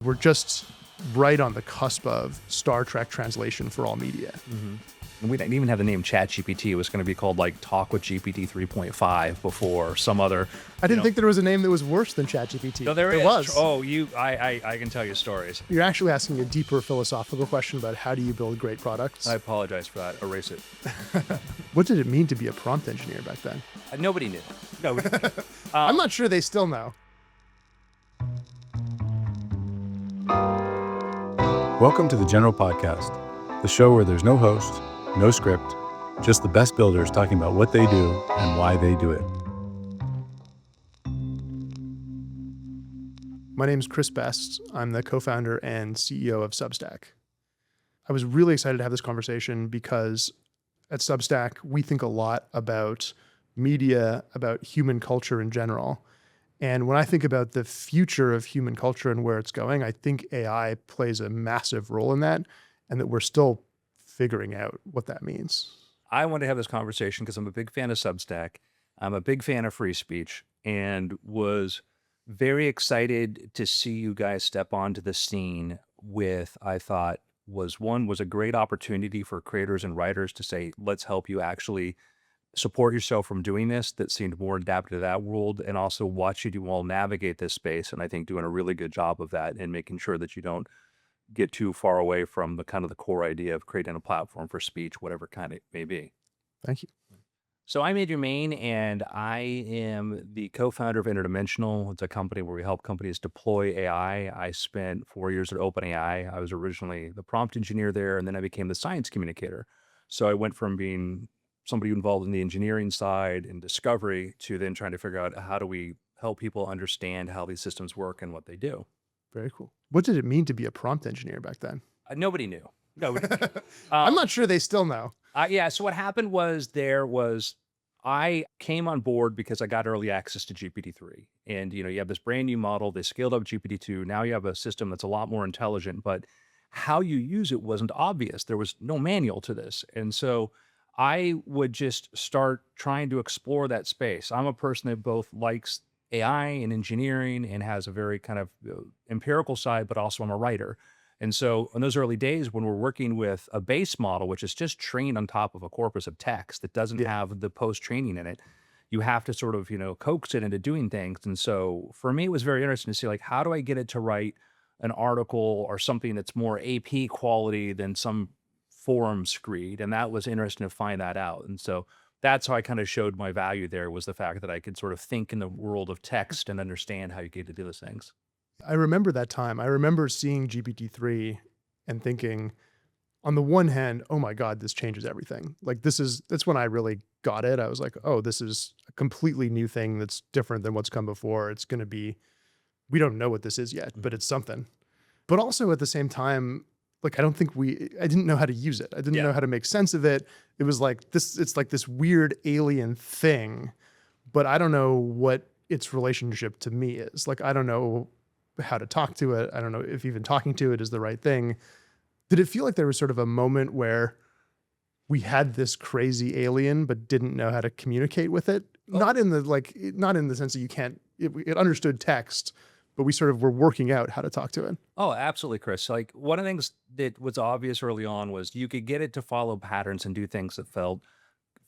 We're just right on the cusp of Star Trek translation for all media. Mm-hmm. And we didn't even have the name ChatGPT. It was going to be called like Talk with GPT 3.5 before some other. I didn't think there was a name that was worse than ChatGPT. No, there was. Oh, I can tell you stories. You're actually asking a deeper philosophical question about how do you build great products. I apologize for that. Erase it. What did it mean to be a prompt engineer back then? Nobody knew. No. I'm not sure they still know. Welcome to the General Podcast, the show where there's no host, no script, just the best builders talking about what they do and why they do it. My name is Chris Best. I'm the co-founder and CEO of Substack. I was really excited to have this conversation because at Substack, we think a lot about media, about human culture in general. And when I think about the future of human culture and where it's going, I think AI plays a massive role in that, and that we're still figuring out what that means. I want to have this conversation because I'm a big fan of Substack. I'm a big fan of free speech and was very excited to see you guys step onto the scene with, I thought, was a great opportunity for creators and writers to say, let's help you actually support yourself from doing this. That seemed more adapted to that world, and also watch you all navigate this space. And I think doing a really good job of that and making sure that you don't get too far away from the kind of the core idea of creating a platform for speech, whatever kind it may be. Thank you. So I'm Andrew Mayne, and I am the co-founder of Interdimensional. It's a company where we help companies deploy AI. I spent 4 years at OpenAI. I was originally the prompt engineer there, and then I became the science communicator. So I went from being somebody involved in the engineering side and discovery to then trying to figure out how do we help people understand how these systems work and what they do. Very cool. What did it mean to be a prompt engineer back then? Nobody knew. Nobody knew. I'm not sure they still know. Yeah. So what happened was I came on board because I got early access to GPT-3. And, you have this brand new model. They scaled up GPT-2. Now you have a system that's a lot more intelligent, but how you use it wasn't obvious. There was no manual to this. And so I would just start trying to explore that space. I'm a person that both likes AI and engineering and has a very kind of empirical side, but also I'm a writer. And so in those early days when we're working with a base model, which is just trained on top of a corpus of text that doesn't have the post-training in it, you have to sort of, coax it into doing things. And so for me, it was very interesting to see, like, how do I get it to write an article or something that's more AP quality than some forum screed? And that was interesting to find that out. And so that's how I kind of showed my value there, was the fact that I could sort of think in the world of text and understand how you get to do those things. I remember that time. I remember seeing GPT-3 and thinking, on the one hand, oh my God, this changes everything. Like that's when I really got it. I was like, oh, this is a completely new thing that's different than what's come before. It's going to be, we don't know what this is yet, but it's something. But also at the same time, like, I didn't know how to use it. I didn't know how to make sense of it. It was like this, it's like this weird alien thing, but I don't know what its relationship to me is. Like, I don't know how to talk to it. I don't know if even talking to it is the right thing. Did it feel like there was sort of a moment where we had this crazy alien, but didn't know how to communicate with it? Oh. Not in the sense that it understood text, but we sort of were working out how to talk to it. Oh, absolutely, Chris. Like, one of the things that was obvious early on was you could get it to follow patterns and do things that felt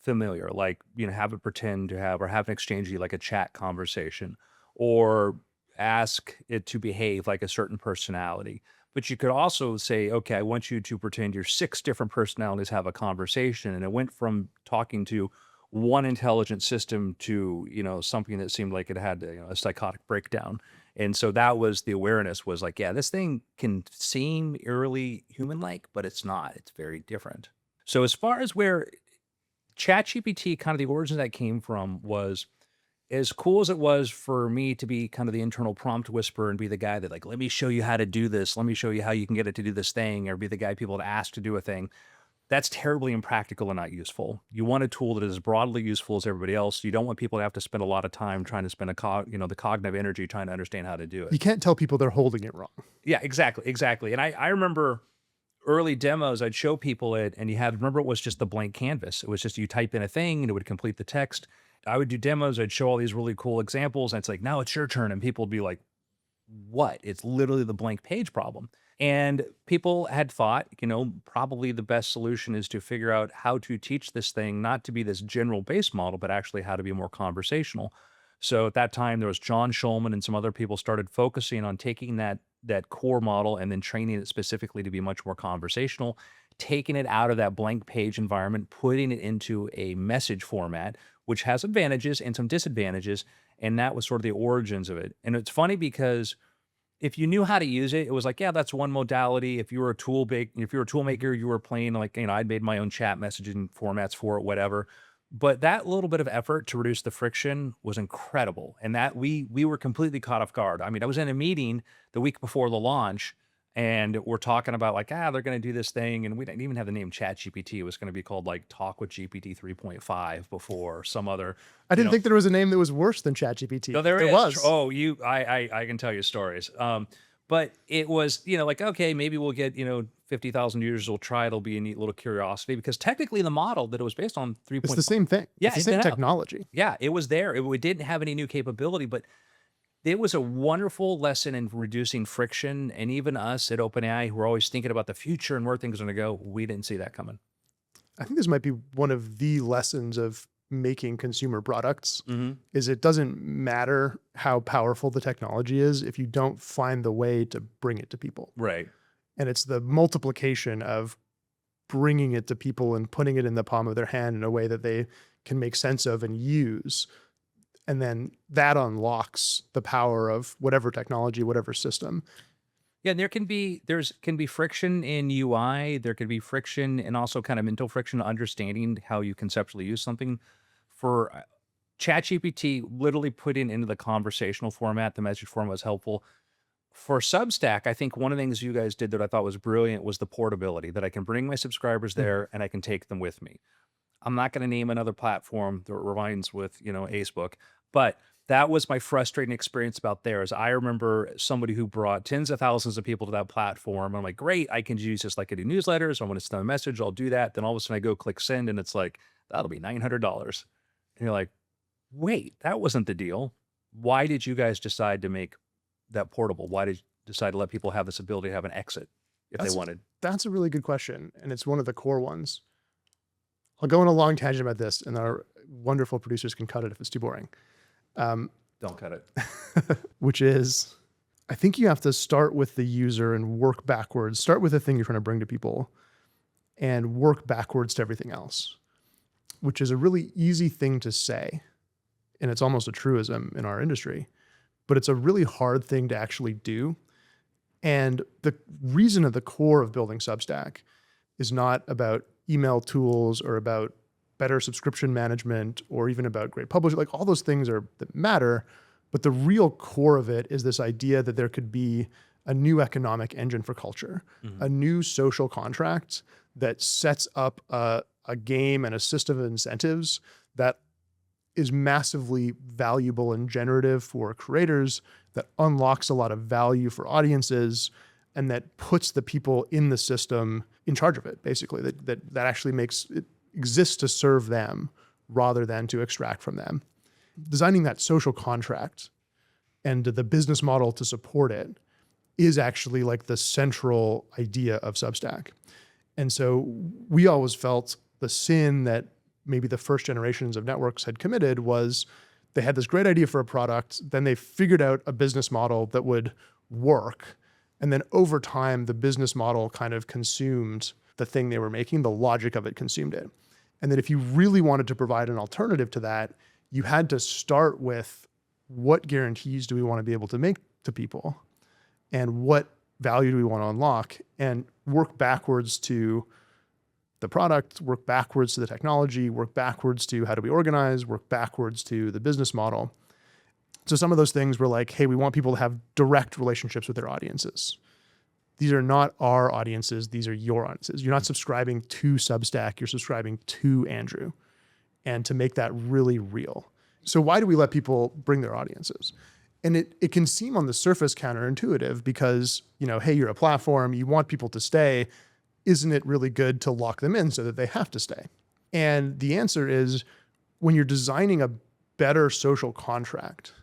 familiar, like, have it pretend to have an exchange like a chat conversation, or ask it to behave like a certain personality. But you could also say, okay, I want you to pretend your 6 different personalities have a conversation. And it went from talking to one intelligent system to, something that seemed like it had a psychotic breakdown. And so that was the awareness, was like, yeah, this thing can seem eerily human-like, but it's not. It's very different. So as far as where ChatGPT, kind of the origin that came from, was as cool as it was for me to be kind of the internal prompt whisperer and be the guy that, like, let me show you how to do this. Let me show you how you can get it to do this thing, or be the guy people to ask to do a thing. That's terribly impractical and not useful. You want a tool that is as broadly useful as everybody else. You don't want people to have to spend a lot of time trying to spend the cognitive energy trying to understand how to do it. You can't tell people they're holding it wrong. Yeah, exactly. And I remember early demos, I'd show people it, and remember, it was just the blank canvas. It was just, you type in a thing and it would complete the text. I would do demos. I'd show all these really cool examples, and it's like, now it's your turn. And people would be like, what? It's literally the blank page problem. And people had thought, probably the best solution is to figure out how to teach this thing not to be this general base model, but actually how to be more conversational. So at that time, there was John Schulman and some other people started focusing on taking that core model and then training it specifically to be much more conversational, taking it out of that blank page environment, putting it into a message format, which has advantages and some disadvantages. And that was sort of the origins of it. And it's funny because if you knew how to use it, it was like, yeah, that's one modality. If you were a tool maker, you were playing like, I'd made my own chat messaging formats for it, whatever. But that little bit of effort to reduce the friction was incredible. And that we were completely caught off guard. I mean, I was in a meeting the week before the launch and we're talking about like, they're going to do this thing. And we didn't even have the name ChatGPT. It was going to be called like Talk with GPT 3.5 before some other. I didn't think there was a name that was worse than ChatGPT. No, there was. Oh, I can tell you stories. But it was, like, okay, maybe we'll get, 50,000 users will try. It'll be a neat little curiosity because technically the model that it was based on 3.5. It's the same thing. Yeah, it's the same technology. Yeah, it was there. It didn't have any new capability, but it was a wonderful lesson in reducing friction. And even us at OpenAI, who are always thinking about the future and where things are going to go, we didn't see that coming. I think this might be one of the lessons of making consumer products is it doesn't matter how powerful the technology is if you don't find the way to bring it to people. Right. And it's the multiplication of bringing it to people and putting it in the palm of their hand in a way that they can make sense of and use. And then that unlocks the power of whatever technology, whatever system. Yeah, and there can be friction in UI. There can be friction and also kind of mental friction, understanding how you conceptually use something. For ChatGPT, literally putting into the conversational format, the message format was helpful. For Substack, I think one of the things you guys did that I thought was brilliant was the portability, that I can bring my subscribers there and I can take them with me. I'm not going to name another platform that rhymes with, Facebook, but that was my frustrating experience about theirs. I remember somebody who brought tens of thousands of people to that platform. I'm like, great, I can use this like I do newsletters. I want to send a message. I'll do that. Then all of a sudden I go click send and it's like, that'll be $900. And you're like, wait, that wasn't the deal. Why did you guys decide to make that portable? Why did you decide to let people have this ability to have an exit if they wanted? That's a really good question. And it's one of the core ones. I'll go on a long tangent about this and our wonderful producers can cut it if it's too boring. Don't cut it. Which is, I think you have to start with the user and work backwards. Start with the thing you're trying to bring to people and work backwards to everything else, which is a really easy thing to say. And it's almost a truism in our industry, but it's a really hard thing to actually do. And the reason at the core of building Substack is not about email tools or about better subscription management or even about great publishing. Like all those things that matter, but the real core of it is this idea that there could be a new economic engine for culture, a new social contract that sets up a game and a system of incentives that is massively valuable and generative for creators, that unlocks a lot of value for audiences, and that puts the people in the system in charge of it, basically, that actually makes it exist to serve them rather than to extract from them. Designing that social contract and the business model to support it is actually like the central idea of Substack. And so we always felt the sin that maybe the first generations of networks had committed was they had this great idea for a product, then they figured out a business model that would work. And then over time, the business model kind of consumed the thing they were making, the logic of it consumed it. And that if you really wanted to provide an alternative to that, you had to start with what guarantees do we want to be able to make to people and what value do we want to unlock, and work backwards to the product, work backwards to the technology, work backwards to how do we organize, work backwards to the business model. So some of those things were like, hey, we want people to have direct relationships with their audiences. These are not our audiences, these are your audiences. You're not subscribing to Substack, you're subscribing to Andrew. And to make that really real. So why do we let people bring their audiences? And it can seem on the surface counterintuitive because, hey, you're a platform, you want people to stay. Isn't it really good to lock them in so that they have to stay? And the answer is when you're designing a better social contract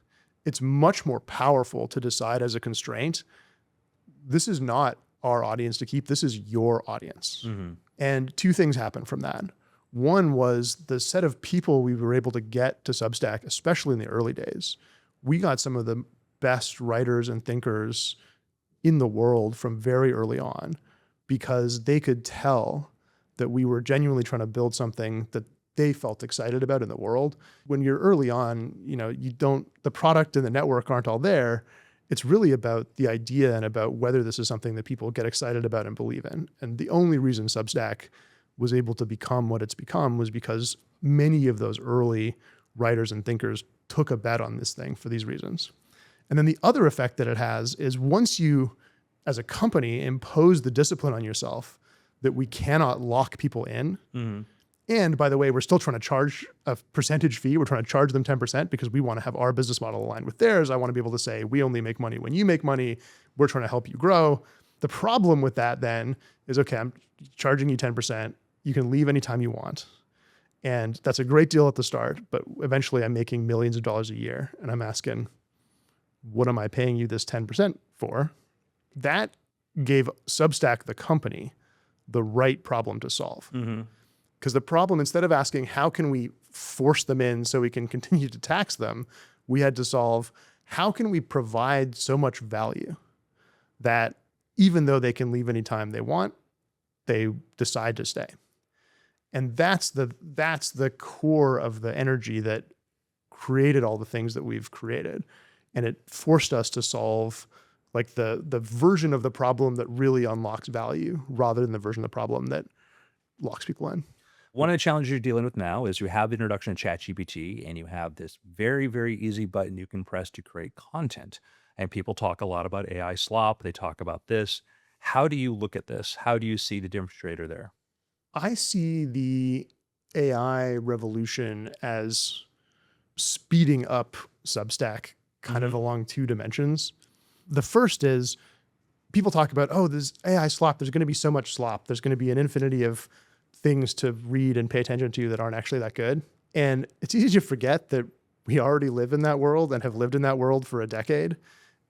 it's much more powerful to decide as a constraint, this is not our audience to keep, this is your audience. Mm-hmm. And two things happened from that. One was the set of people we were able to get to Substack, especially in the early days. We got some of the best writers and thinkers in the world from very early on because they could tell that we were genuinely trying to build something that they felt excited about in the world. When you're early on, the product and the network aren't all there. It's really about the idea and about whether this is something that people get excited about and believe in. And the only reason Substack was able to become what it's become was because many of those early writers and thinkers took a bet on this thing for these reasons. And then the other effect that it has is once you, as a company, impose the discipline on yourself that we cannot lock people in. Mm-hmm. And by the way, we're still trying to charge a percentage fee. We're trying to charge them 10% because we want to have our business model aligned with theirs. I want to be able to say, we only make money when you make money. We're trying to help you grow. The problem with that then is, okay, I'm charging you 10%. You can leave anytime you want. And that's a great deal at the start, but eventually I'm making millions of dollars a year. And I'm asking, what am I paying you this 10% for? That gave Substack, the company, the right problem to solve. Mm-hmm. Because the problem, instead of asking, how can we force them in so we can continue to tax them, we had to solve, how can we provide so much value that even though they can leave anytime they want, they decide to stay. And that's the core of the energy that created all the things that we've created. And it forced us to solve like the version of the problem that really unlocks value rather than the version of the problem that locks people in. One of the challenges you're dealing with now is you have the introduction of ChatGPT and you have this very, very easy button you can press to create content. And people talk a lot about AI slop. They talk about this. How do you look at this? How do you see the differentiator there? I see the AI revolution as speeding up Substack kind of along two dimensions. The first is people talk about, oh, there's AI slop. There's going to be so much slop. There's going to be an infinity of things to read and pay attention to that aren't actually that good. And it's easy to forget that we already live in that world and have lived in that world for a decade.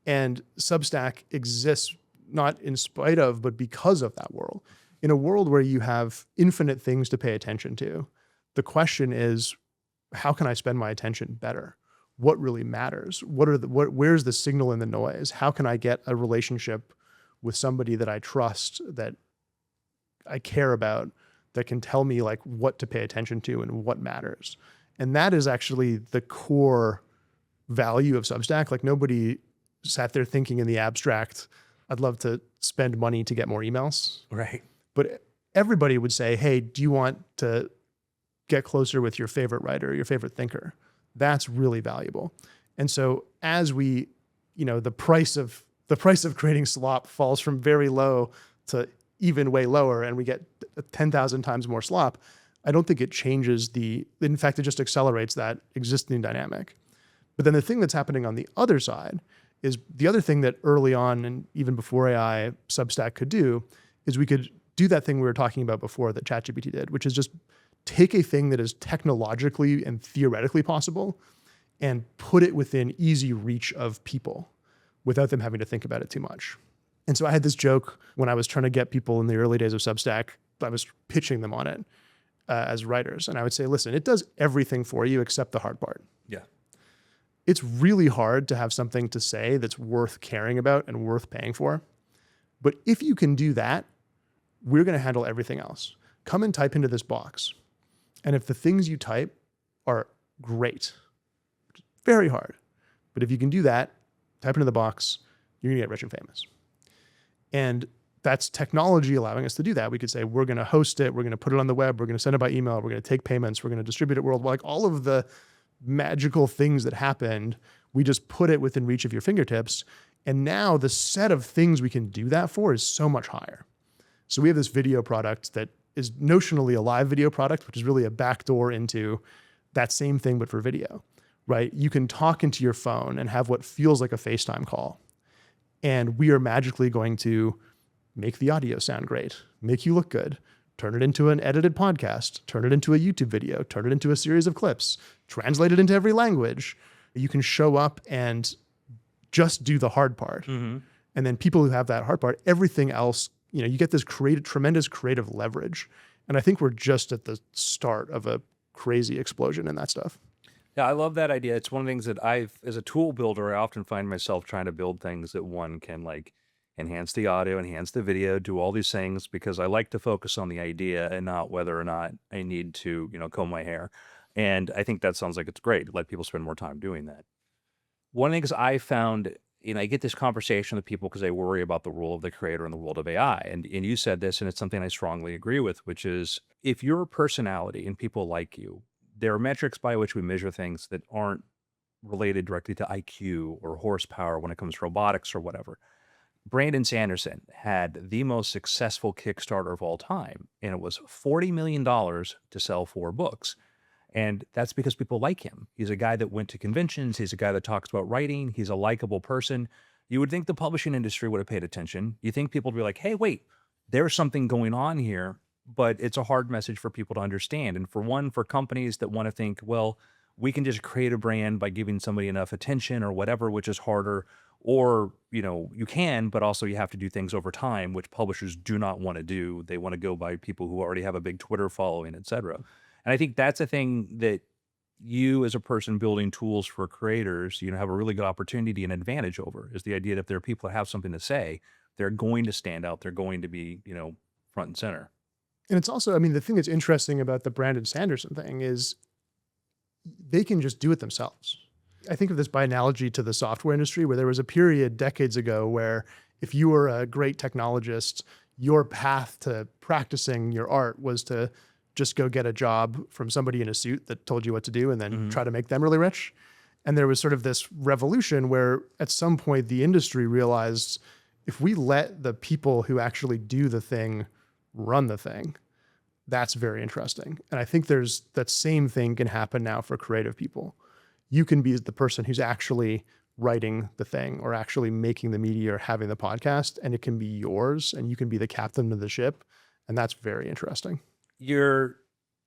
And Substack exists not in spite of, but because of that world. In a world where you have infinite things to pay attention to, the question is, how can I spend my attention better? What really matters? Where's the signal in the noise? How can I get a relationship with somebody that I trust, that I care about, that can tell me like what to pay attention to and what matters? And that is actually the core value of Substack. Like nobody sat there thinking in the abstract, I'd love to spend money to get more emails. Right. But everybody would say, hey, do you want to get closer with your favorite writer, your favorite thinker? That's really valuable. And so as we, the price of creating slop falls from very low to even way lower, and we get 10,000 times more slop, I don't think it changes in fact, it just accelerates that existing dynamic. But then the thing that's happening on the other side is the other thing that early on and even before AI, Substack could do is we could do that thing we were talking about before that ChatGPT did, which is just take a thing that is technologically and theoretically possible and put it within easy reach of people without them having to think about it too much. And so I had this joke when I was trying to get people in the early days of Substack, I was pitching them on it as writers. And I would say, listen, it does everything for you except the hard part. Yeah. It's really hard to have something to say that's worth caring about and worth paying for. But if you can do that, we're going to handle everything else. Come and type into this box. And if the things you type are great, which is very hard, but if you can do that, type into the box, you're going to get rich and famous. And that's technology allowing us to do that. We could say, we're going to host it, we're going to put it on the web, we're going to send it by email, we're going to take payments, we're going to distribute it worldwide. Like all of the magical things that happened, we just put it within reach of your fingertips. And now the set of things we can do that for is so much higher. So we have this video product that is notionally a live video product, which is really a backdoor into that same thing, but for video, right? You can talk into your phone and have what feels like a FaceTime call. And we are magically going to make the audio sound great, make you look good, turn it into an edited podcast, turn it into a YouTube video, turn it into a series of clips, translate it into every language, You can show up and just do the hard part. Mm-hmm. And then people who have that hard part, everything else, you get this tremendous creative leverage. And I think we're just at the start of a crazy explosion in that stuff. Yeah, I love that idea. It's one of the things that as a tool builder, I often find myself trying to build things that one can like enhance the audio, enhance the video, do all these things because I like to focus on the idea and not whether or not I need to, comb my hair. And I think that sounds like it's great. Let people spend more time doing that. One of the things I found, I get this conversation with people because they worry about the role of the creator in the world of AI. And you said this, and it's something I strongly agree with, which is if you're a personality and people like you, there are metrics by which we measure things that aren't related directly to IQ or horsepower when it comes to robotics or whatever. Brandon Sanderson had the most successful Kickstarter of all time, and it was $40 million to sell 4 books. And that's because people like him. He's a guy that went to conventions. He's a guy that talks about writing. He's a likable person. You would think the publishing industry would have paid attention. You think people would be like, hey, wait, there's something going on here, but it's a hard message for people to understand. And for companies that want to think, well, we can just create a brand by giving somebody enough attention or whatever, which is harder. Or, you can, but also you have to do things over time, which publishers do not want to do. They want to go by people who already have a big Twitter following, et cetera. And I think that's a thing that you as a person building tools for creators, have a really good opportunity and advantage over is the idea that if there are people that have something to say, they're going to stand out. They're going to be, front and center. And it's also, the thing that's interesting about the Brandon Sanderson thing is they can just do it themselves. I think of this by analogy to the software industry where there was a period decades ago where if you were a great technologist, your path to practicing your art was to just go get a job from somebody in a suit that told you what to do and then try to make them really rich. And there was sort of this revolution where at some point the industry realized if we let the people who actually do the thing run the thing, that's very interesting. And I think that same thing can happen now for creative people. You can be the person who's actually writing the thing or actually making the media or having the podcast, and it can be yours and you can be the captain of the ship. And that's very interesting. You're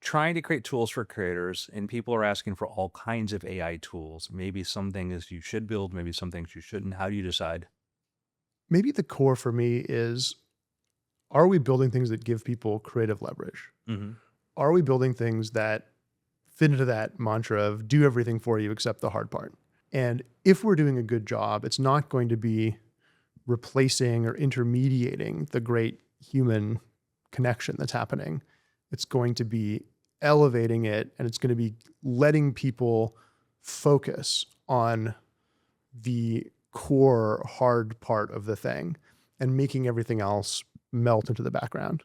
trying to create tools for creators and people are asking for all kinds of AI tools. Maybe some things you should build, maybe some things you shouldn't. How do you decide? Maybe the core for me is, are we building things that give people creative leverage? Mm-hmm. Are we building things that fit into that mantra of do everything for you except the hard part? And if we're doing a good job, it's not going to be replacing or intermediating the great human connection that's happening. It's going to be elevating it, and it's going to be letting people focus on the core hard part of the thing and making everything else melt into the background.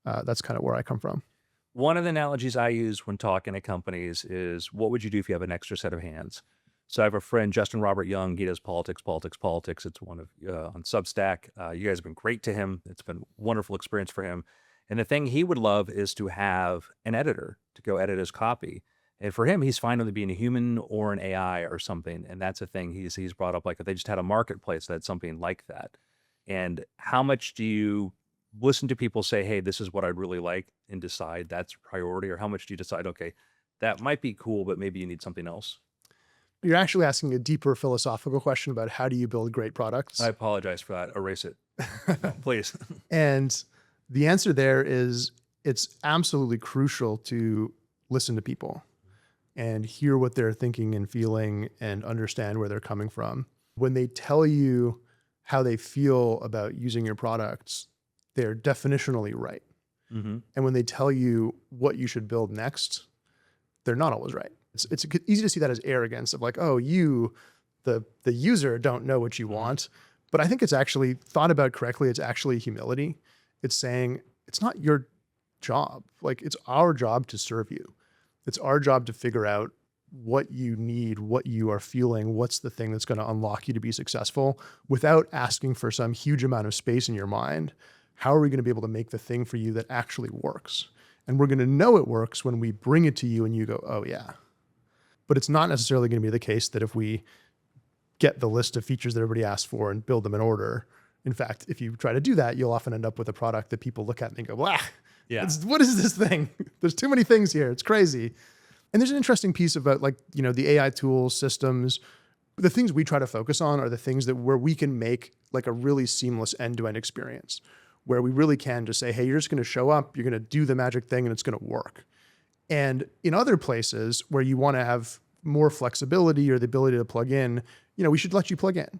That's kind of where I come from. One of the analogies I use when talking to companies is, what would you do if you have an extra set of hands? So I have a friend, Justin Robert Young. He does politics. It's one of on Substack. You guys have been great to him. It's been a wonderful experience for him. And the thing he would love is to have an editor to go edit his copy. And for him, he's fine with it being a human or an AI or something. And that's a thing he's brought up. Like if they just had a marketplace that's something like that. And how much do you listen to people say, hey, this is what I'd really like, and decide that's a priority? Or how much do you decide, okay, that might be cool, but maybe you need something else? You're actually asking a deeper philosophical question about how do you build great products? I apologize for that. Erase it, please. And the answer there is it's absolutely crucial to listen to people and hear what they're thinking and feeling and understand where they're coming from. When they tell you how they feel about using your products, they're definitionally right. Mm-hmm. And when they tell you what you should build next, they're not always right. It's easy to see that as arrogance of like, oh, you, the user, don't know what you want. But I think it's actually thought about correctly. It's actually humility. It's saying it's not your job. Like it's our job to serve you. It's our job to figure out what you need, what you are feeling, what's the thing that's going to unlock you to be successful without asking for some huge amount of space in your mind. How are we going to be able to make the thing for you that actually works? And we're going to know it works when we bring it to you and you go, oh yeah. But it's not necessarily going to be the case that if we get the list of features that everybody asked for and build them in order. In fact, if you try to do that, you'll often end up with a product that people look at and go, wow, Yeah. what is this thing? There's too many things here. It's crazy. And there's an interesting piece about like, the AI tools, systems. The things we try to focus on are the things where we can make like a really seamless end-to-end experience, where we really can just say, hey, you're just going to show up, you're going to do the magic thing, and it's going to work. And in other places where you want to have more flexibility or the ability to plug in, we should let you plug in,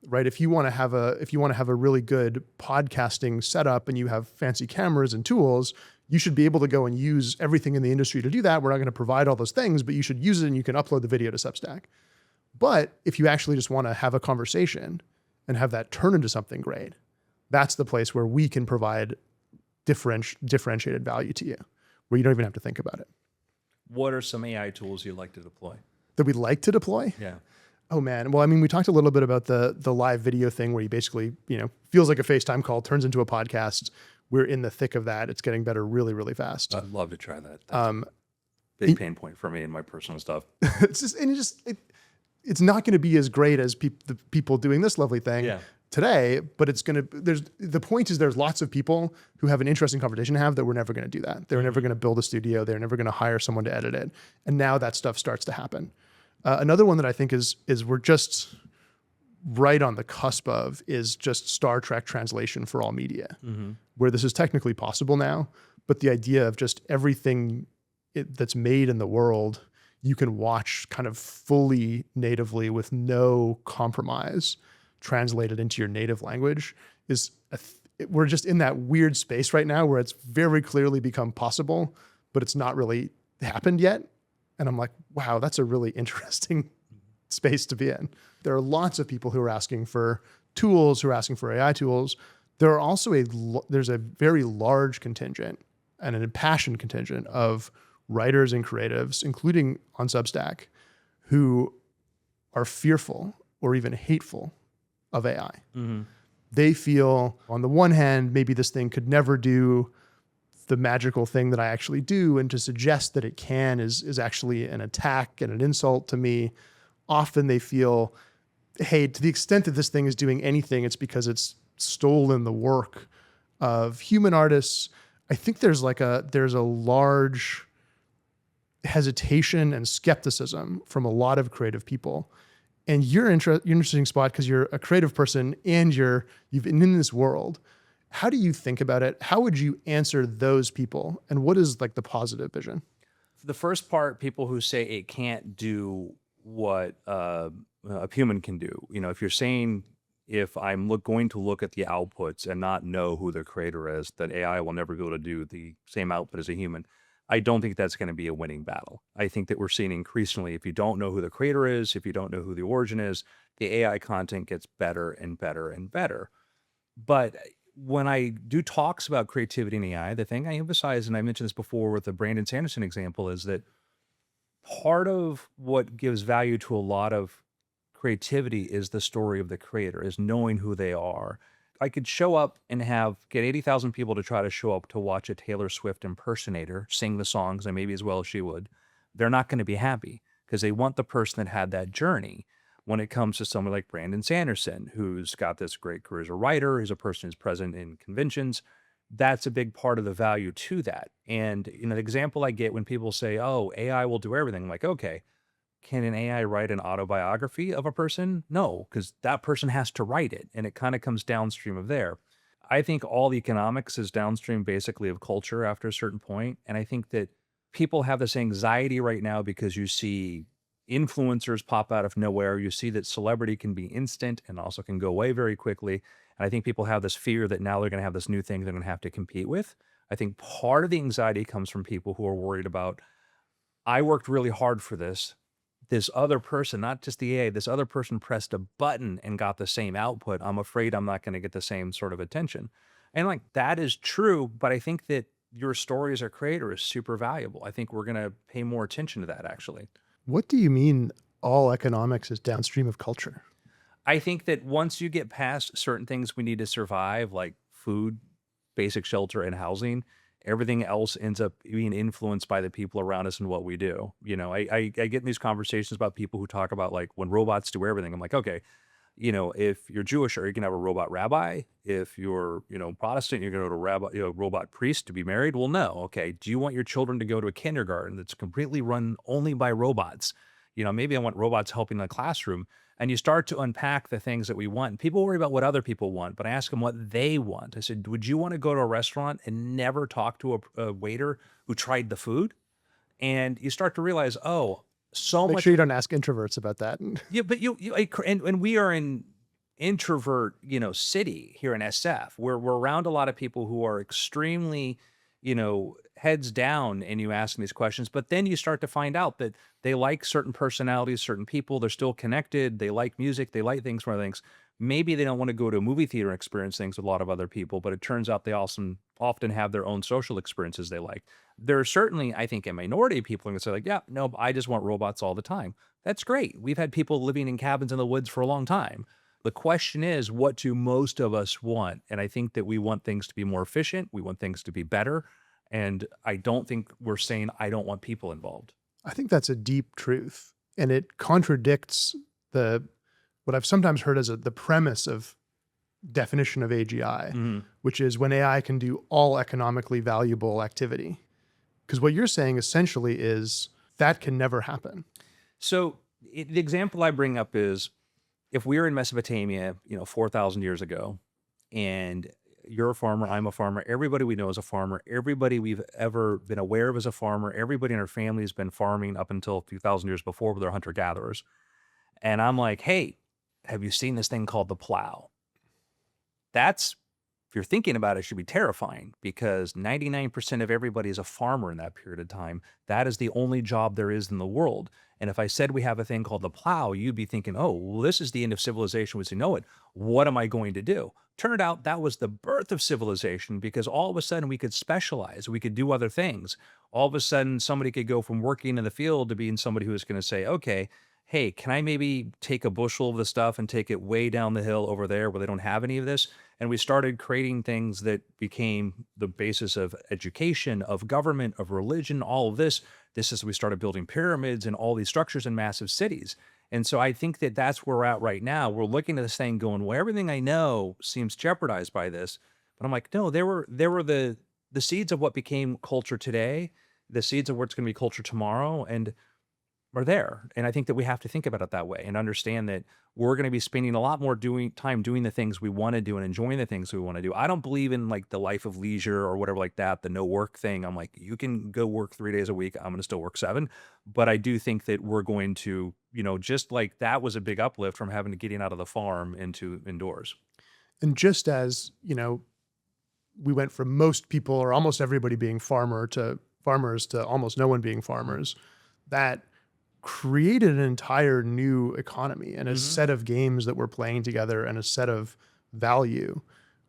right? If you want to have a really good podcasting setup and you have fancy cameras and tools, you should be able to go and use everything in the industry to do that. We're not going to provide all those things, but you should use it and you can upload the video to Substack. But if you actually just want to have a conversation and have that turn into something great, that's the place where we can provide differentiated value to you, where you don't even have to think about it. What are some AI tools you like to deploy? That we like to deploy? Yeah. Oh man. Well, I mean, we talked a little bit about the live video thing where you basically, feels like a FaceTime call, turns into a podcast. We're in the thick of that. It's getting better really, really fast. I'd love to try that. That's a big pain point for me in my personal stuff. It's not going to be as great as the people doing this lovely thing today, but the point is there's lots of people who have an interesting conversation to have that were never going to do that. They were never going to build a studio. They're never going to hire someone to edit it. And now that stuff starts to happen. Another one that I think is we're just right on the cusp of is just Star Trek translation for all media, where this is technically possible now, but the idea of just everything that's made in the world, you can watch kind of fully natively with no compromise translated into your native language we're just in that weird space right now where it's very clearly become possible, but it's not really happened yet. And I'm like, wow, that's a really interesting space to be in. There are lots of people who are asking for tools, who are asking for AI tools. There are also there's a very large contingent and an impassioned contingent of writers and creatives, including on Substack, who are fearful or even hateful of AI. They feel, on the one hand, maybe this thing could never do the magical thing that I actually do, and to suggest that it can is actually an attack and an insult to me. Often they feel, hey, to the extent that this thing is doing anything, it's because it's stolen the work of human artists. I think there's a large hesitation and skepticism from a lot of creative people. And you're in an interesting spot because you're a creative person and you've been in this world. How do you think about it? How would you answer those people? And what is like the positive vision? The first part, people who say it can't do what a human can do. If you're saying, if I'm going to look at the outputs and not know who the creator is, that AI will never be able to do the same output as a human, I don't think that's going to be a winning battle. I think that we're seeing increasingly, if you don't know who the creator is, if you don't know who the origin is, the AI content gets better and better and better. But when I do talks about creativity in AI, the thing I emphasize, and I mentioned this before with the Brandon Sanderson example, is that part of what gives value to a lot of creativity is the story of the creator, is knowing who they are. I could show up and get 80,000 people to try to show up to watch a Taylor Swift impersonator sing the songs, and maybe as well as she would. They're not going to be happy because they want the person that had that journey. When it comes to someone like Brandon Sanderson, who's got this great career as a writer, who's a person who's present in conventions, that's a big part of the value to that. And the example I get when people say, oh, AI will do everything, I'm like, okay, can an AI write an autobiography of a person? No, because that person has to write it, and it kind of comes downstream of there. I think all economics is downstream basically of culture after a certain point, and I think that people have this anxiety right now because you see influencers pop out of nowhere. You see that celebrity can be instant and also can go away very quickly, and I think people have this fear that now they're going to have this new thing they're going to have to compete with. I think part of the anxiety comes from people who are worried about, I worked really hard for this. This other person, not just the AI, this other person pressed a button and got the same output. I'm afraid I'm not going to get the same sort of attention. And like, that is true, but I think that your story as a creator is super valuable. I think we're going to pay more attention to that, actually. What do you mean all economics is downstream of culture? I think that once you get past certain things we need to survive, like food, basic shelter, and housing, everything else ends up being influenced by the people around us and what we do. I get in these conversations about people who talk about like when robots do everything. I'm like, okay, If you're Jewish, are you going to have a robot rabbi? If you're, Protestant, you're going to go to robot priest to be married? Well, no. Okay. Do you want your children to go to a kindergarten that's completely run only by robots? Maybe I want robots helping in the classroom. And you start to unpack the things that we want. People worry about what other people want, but I ask them what they want. I said, would you want to go to a restaurant and never talk to a waiter who tried the food? And you start to realize, oh, so Make much. sure you don't ask introverts about that. Yeah, but and we are in introvert, city here in SF. We're around a lot of people who are extremely, heads down, and you ask them these questions, but then you start to find out that they like certain personalities, certain people. They're still connected. They like music. They like things from other things. Maybe they don't want to go to a movie theater and experience things with a lot of other people, but it turns out they also often have their own social experiences they like. There are certainly, I think, a minority of people who say like, yeah, no, I just want robots all the time. That's great. We've had people living in cabins in the woods for a long time. The question is, what do most of us want? And I think that we want things to be more efficient. We want things to be better. And I don't think we're saying I don't want people involved. I think that's a deep truth, and it contradicts what I've sometimes heard as the premise of definition of AGI, which is when AI can do all economically valuable activity. Because what you're saying essentially is that can never happen. So the example I bring up is if we were in Mesopotamia, 4,000 years ago, and you're a farmer, I'm a farmer, everybody we know is a farmer, everybody we've ever been aware of is a farmer, everybody in our family has been farming up until a few thousand years before, but they're hunter-gatherers. And I'm like, hey, have you seen this thing called the plow? That's, if you're thinking about it, should be terrifying, because 99% of everybody is a farmer in that period of time. That is the only job there is in the world. And if I said we have a thing called the plow, you'd be thinking, oh, well, this is the end of civilization as we know it. What am I going to do? Turned out that was the birth of civilization, because all of a sudden we could specialize. We could do other things. All of a sudden somebody could go from working in the field to being somebody who is going to say, okay, hey, can I maybe take a bushel of the stuff and take it way down the hill over there where they don't have any of this? And we started creating things that became the basis of education, of government, of religion, all of this. This is, we started building pyramids and all these structures in massive cities. And so I think that that's where we're at right now. We're looking at this thing going, well, everything I know seems jeopardized by this. But I'm like, no, there were the seeds of what became culture today, the seeds of what's going to be culture tomorrow, and are there. And I think that we have to think about it that way and understand that we're going to be spending a lot more time doing the things we want to do and enjoying the things we want to do. I don't believe in like the life of leisure or whatever like that, the no work thing. I'm like, you can go work 3 days a week. I'm going to still work 7. But I do think that we're going to, just like that was a big uplift from getting out of the farm into indoors. And just as, we went from most people or almost everybody being farmers to almost no one being farmers, that created an entire new economy and a set of games that we're playing together and a set of value.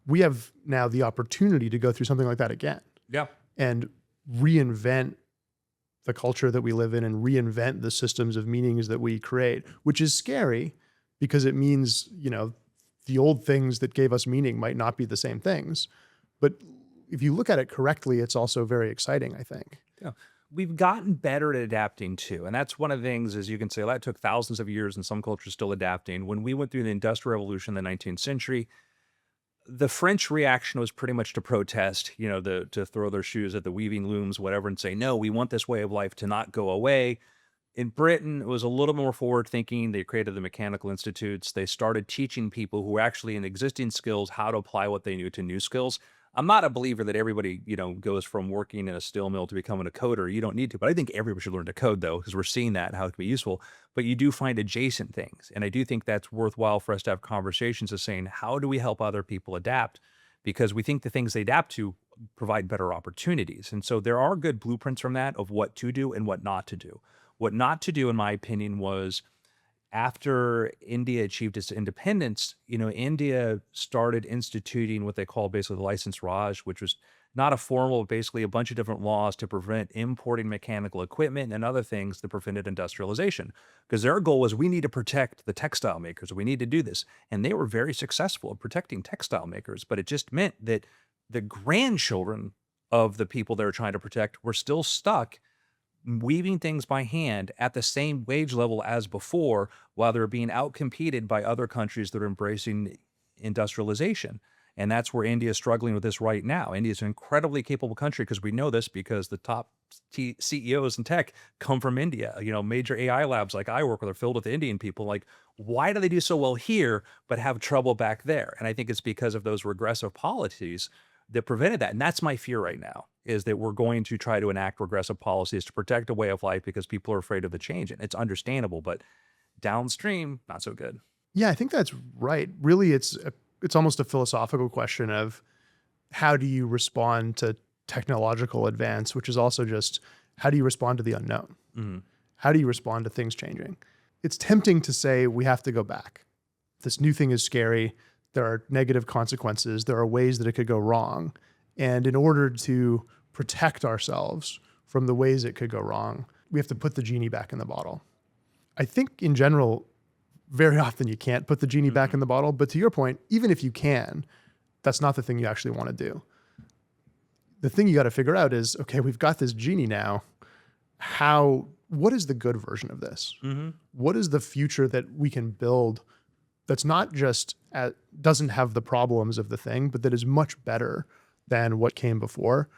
We have now the opportunity to go through something like that again. Yeah. And reinvent the culture that we live in and reinvent the systems of meanings that we create, which is scary because it means, the old things that gave us meaning might not be the same things. But if you look at it correctly, it's also very exciting, I think. Yeah. We've gotten better at adapting too. And that's one of the things, is you can say, well, that took thousands of years and some cultures still adapting. When we went through the Industrial Revolution in the 19th century, the French reaction was pretty much to protest, to throw their shoes at the weaving looms, whatever, and say, no, we want this way of life to not go away. In Britain, it was a little more forward thinking. They created the mechanical institutes. They started teaching people who were actually in existing skills how to apply what they knew to new skills. I'm not a believer that everybody, goes from working in a steel mill to becoming a coder. You don't need to, but I think everybody should learn to code though, because we're seeing that, how it can be useful. But you do find adjacent things. And I do think that's worthwhile for us to have conversations of saying, how do we help other people adapt? Because we think the things they adapt to provide better opportunities. And so there are good blueprints from that of what to do and what not to do. What not to do, in my opinion, was after India achieved its independence, India started instituting what they call basically the license Raj, which was not a formal, basically a bunch of different laws to prevent importing mechanical equipment and other things that prevented industrialization. Because their goal was, we need to protect the textile makers. We need to do this. And they were very successful at protecting textile makers. But it just meant that the grandchildren of the people they were trying to protect were still stuck weaving things by hand at the same wage level as before, while they're being outcompeted by other countries that are embracing industrialization. And that's where India is struggling with this right now. India is an incredibly capable country because we know this because the top CEOs in tech come from India. Major AI labs like I work with are filled with Indian people. Like, why do they do so well here but have trouble back there? And I think it's because of those regressive policies that prevented that. And that's my fear right now, is that we're going to try to enact regressive policies to protect a way of life because people are afraid of the change. And it's understandable, but downstream, not so good. Yeah, I think that's right. Really, it's almost a philosophical question of how do you respond to technological advance, which is also just how do you respond to the unknown? Mm-hmm. How do you respond to things changing? It's tempting to say we have to go back. This new thing is scary. There are negative consequences. There are ways that it could go wrong. And in order to protect ourselves from the ways it could go wrong, we have to put the genie back in the bottle. I think in general, very often you can't put the genie back in the bottle, but to your point, even if you can, that's not the thing you actually want to do. The thing you got to figure out is, okay, we've got this genie now. What is the good version of this? Mm-hmm. What is the future that we can build that's not just doesn't have the problems of the thing, but that is much better than what came before,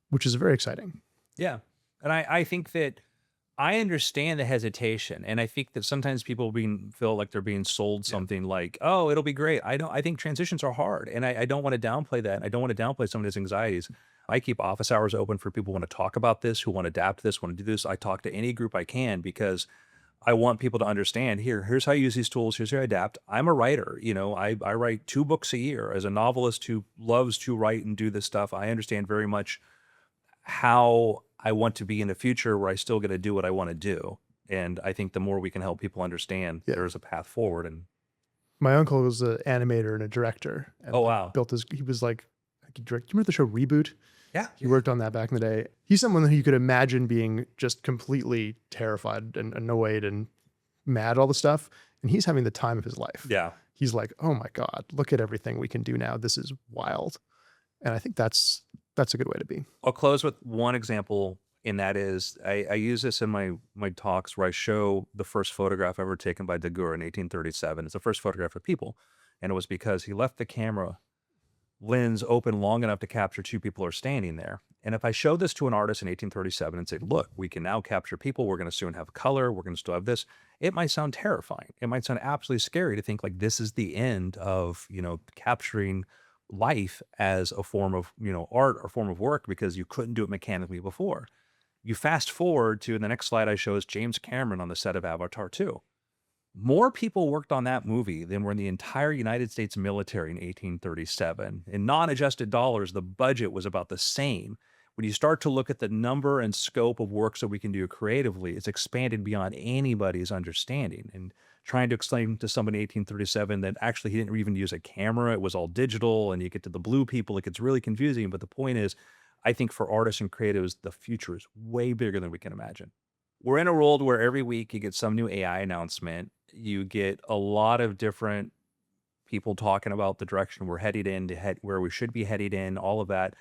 which is very exciting. Yeah. And I think that I understand the hesitation, and I think that sometimes people feel like they're being sold something like, "Oh, it'll be great." I think transitions are hard, and I don't want to downplay that. I don't want to downplay some of these anxieties. I keep office hours open for people who want to talk about this, who want to adapt to this, want to do this. I talk to any group I can because I want people to understand. Here's how you use these tools. Here's how you adapt. I'm a writer. I write 2 books a year as a novelist who loves to write and do this stuff. I understand very much how I want to be in the future where I still get to do what I want to do. And I think the more we can help people understand there's a path forward. And my uncle was an animator and a director. And oh, wow. He was like, you remember the show Reboot? Yeah. He worked on that back in the day. He's someone who you could imagine being just completely terrified and annoyed and mad, all the stuff. And he's having the time of his life. Yeah. He's like, oh my God, look at everything we can do now. This is wild. And I think that's a good way to be. I'll close with one example, and that is I use this in my talks where I show the first photograph ever taken by Daguerre in 1837. It's the first photograph of people, and it was because he left the camera lens open long enough to capture 2 people are standing there. And if I show this to an artist in 1837 and say, look, we can now capture people, we're going to soon have color, we're going to still have this, it might sound terrifying. It might sound absolutely scary to think like this is the end of, capturing life as a form of, art or form of work because you couldn't do it mechanically before. You fast forward to the next slide I show is James Cameron on the set of Avatar 2. More people worked on that movie than were in the entire United States military in 1837. In non-adjusted dollars, the budget was about the same. When you start to look at the number and scope of works that we can do creatively, it's expanded beyond anybody's understanding. And trying to explain to somebody in 1837 that actually he didn't even use a camera, it was all digital, and you get to the blue people, it gets really confusing. But the point is, I think for artists and creatives, the future is way bigger than we can imagine. We're in a world where every week you get some new AI announcement. You get a lot of different people talking about the direction we're headed in, where we should be headed in, all of that.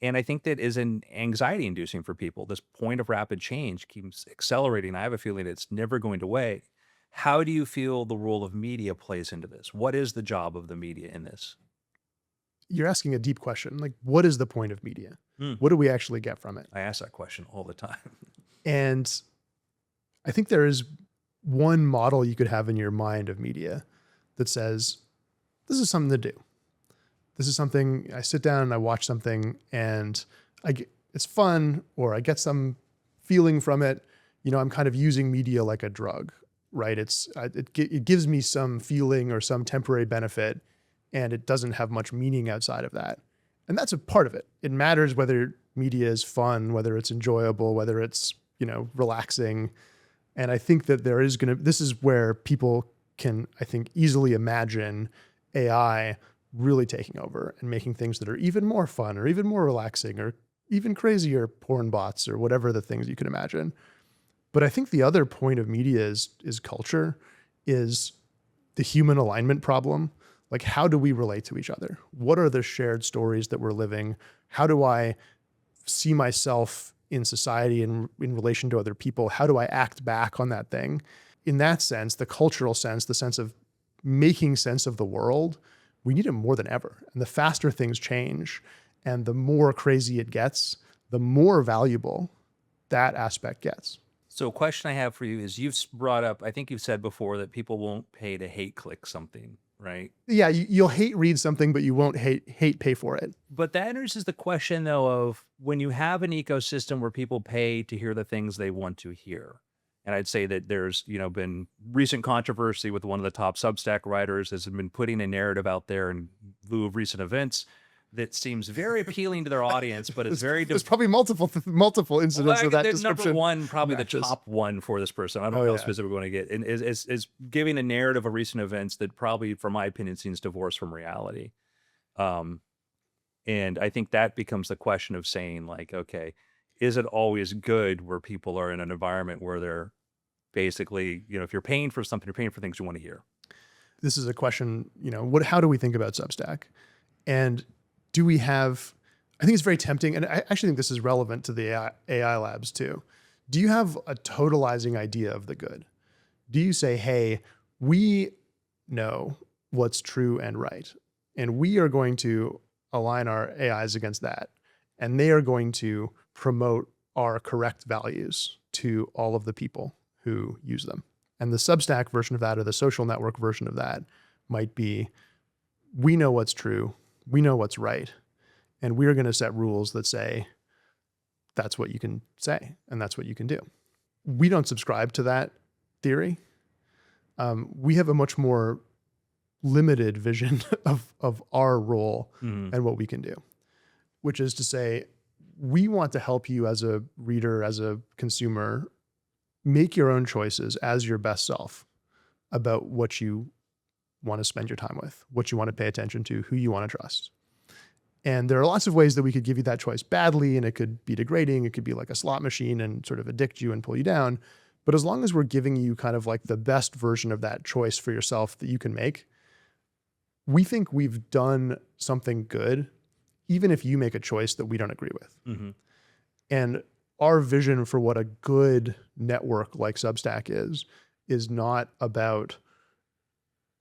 And I think that is an anxiety inducing for people. This point of rapid change keeps accelerating. I have a feeling it's never going to away. How do you feel the role of media plays into this? What is the job of the media in this? You're asking a deep question. Like, what is the point of media? Hmm. What do we actually get from it? I ask that question all the time. And I think there is one model you could have in your mind of media that says, this is something to do. This is something I sit down and I watch something and it's fun, or I get some feeling from it. I'm kind of using media like a drug, right? It gives me some feeling or some temporary benefit, and it doesn't have much meaning outside of that. And that's a part of it. It matters whether media is fun, whether it's enjoyable, whether it's, relaxing. And I think that this is where people can, I think, easily imagine AI really taking over and making things that are even more fun or even more relaxing or even crazier porn bots or whatever the things you can imagine. But I think the other point of media is culture, is the human alignment problem. Like, how do we relate to each other? What are the shared stories that we're living? How do I see myself in society and in relation to other people? How do I act back on that thing? In that sense, the cultural sense, the sense of making sense of the world, we need it more than ever. And the faster things change and the more crazy it gets, the more valuable that aspect gets. So a question I have for you is you've brought up, I think you've said before that people won't pay to hate click something, right? Yeah, you'll hate read something, but you won't hate pay for it. But that answers the question though of when you have an ecosystem where people pay to hear the things they want to hear. And I'd say that there's, been recent controversy with one of the top Substack writers has been putting a narrative out there in lieu of recent events that seems very appealing to their audience, but it's very... There's probably multiple incidents of that description. Number one, probably matches. the top one for this person. I don't know how specific we're going to get. And is giving a narrative of recent events that probably, from my opinion, seems divorced from reality. And I think that becomes the question of saying, like, okay, is it always good where people are in an environment where they're basically, if you're paying for something, you're paying for things you want to hear? This is a question, how do we think about Substack? And do we have, I think it's very tempting, and I actually think this is relevant to the AI labs too. Do you have a totalizing idea of the good? Do you say, hey, we know what's true and right, and we are going to align our AIs against that, and they are going to promote our correct values to all of the people who use them? And the Substack version of that, or the social network version of that, might be, we know what's true, we know what's right, and we're going to set rules that say that's what you can say and that's what you can do. We don't subscribe to that theory. We have a much more limited vision of our role and what we can do, which is to say, we want to help you as a reader, as a consumer, make your own choices as your best self about what you want to spend your time with, what you want to pay attention to, who you want to trust. And there are lots of ways that we could give you that choice badly, and it could be degrading. It could be like a slot machine and sort of addict you and pull you down. But as long as we're giving you kind of like the best version of that choice for yourself that you can make, we think we've done something good, even if you make a choice that we don't agree with. And our vision for what a good network like Substack is not about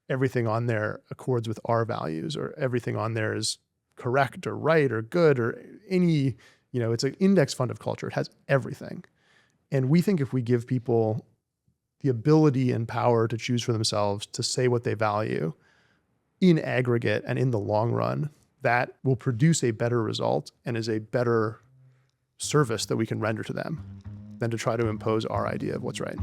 everything on there accords with our values, or everything on there is correct or right or good or any, it's an index fund of culture. It has everything. And we think if we give people the ability and power to choose for themselves, to say what they value in aggregate and in the long run, that will produce a better result and is a better service that we can render to them than to try to impose our idea of what's right.